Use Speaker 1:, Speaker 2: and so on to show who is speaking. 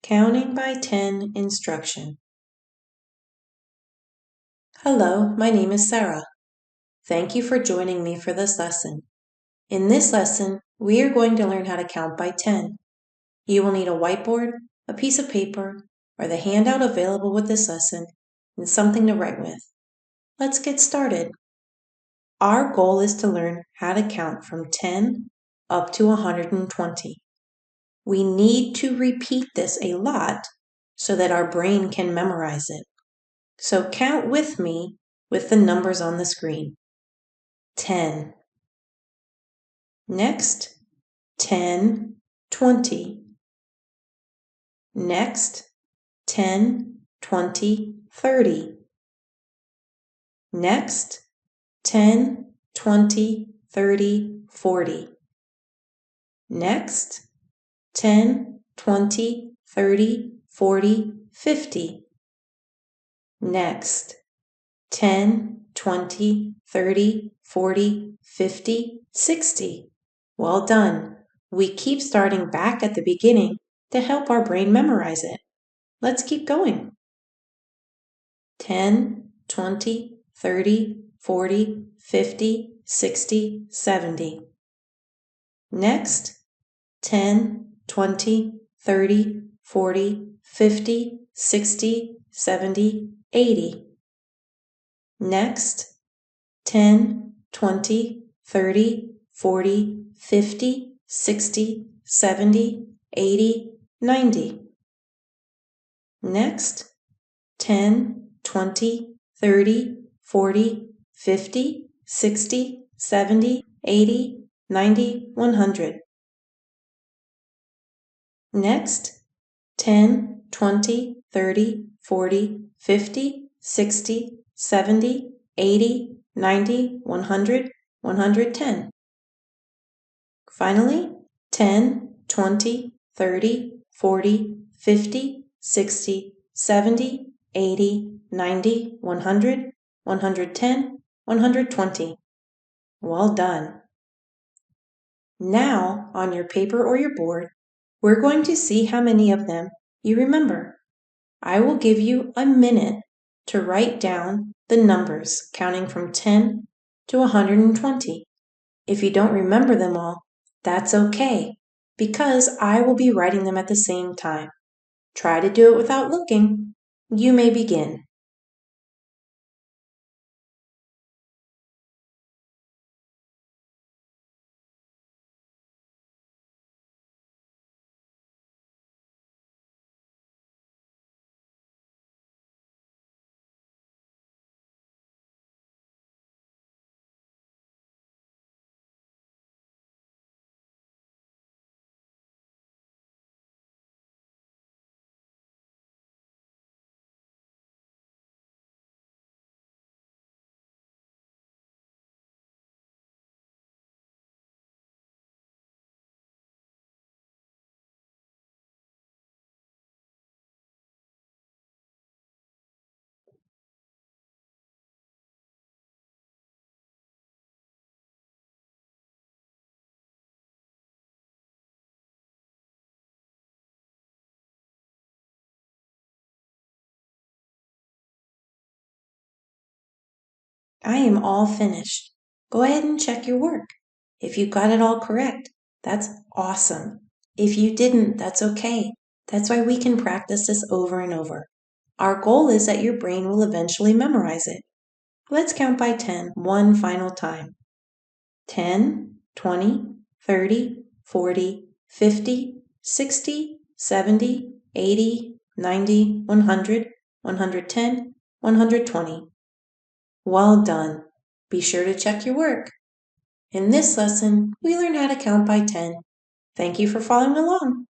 Speaker 1: Counting by 10 instruction. Hello, my name is Sarah. Thank you for joining me for this lesson. In this lesson, we are going to learn how to count by 10. You will need a whiteboard, a piece of paper, or the handout available with this lesson, and something to write with. Let's get started. Our goal is to learn how to count from 10 up to 120. We need to repeat this a lot so that our brain can memorize it. So count with me with the numbers on the screen. 10. Next, 10, 20. Next, 10, 20, 30. Next, 10, 20, 30, 40. Next, 10, 20, 30, 40, 50. Next, 10, 20, 30, 40, 50, 60. Well done. We keep starting back at the beginning to help our brain memorize it. Let's keep going. 10, 20, 30, 40, 50, 60, 70. Next, 10, 20, 30, 40, 50, 60, 70, 80. Next, 10, 20, 30, 40, 50, 60, 70, 80, 90. Next, 10, 20, 30, 40, 50, 60, 70, 80, 90, 100. Next, 10, 20, 30, 40, 50, 60, 70, 80, 90, 100, 110. Finally, 10, 20, 30, 40, 50, 60, 70, 80, 90, 100, 110, 120. Well done. Now, on your paper or your board, we're going to see how many of them you remember. I will give you a minute to write down the numbers counting from 10 to 120. If you don't remember them all, that's okay, because I will be writing them at the same time. Try to do it without looking. You may begin. I am all finished. Go ahead and check your work. If you got it all correct, that's awesome. If you didn't, that's okay. That's why we can practice this over and over. Our goal is that your brain will eventually memorize it. Let's count by 10 one final time. 10, 20, 30, 40, 50, 60, 70, 80, 90, 100, 110, 120. Well done. Be sure to check your work. In this lesson, we learned how to count by 10. Thank you for following along.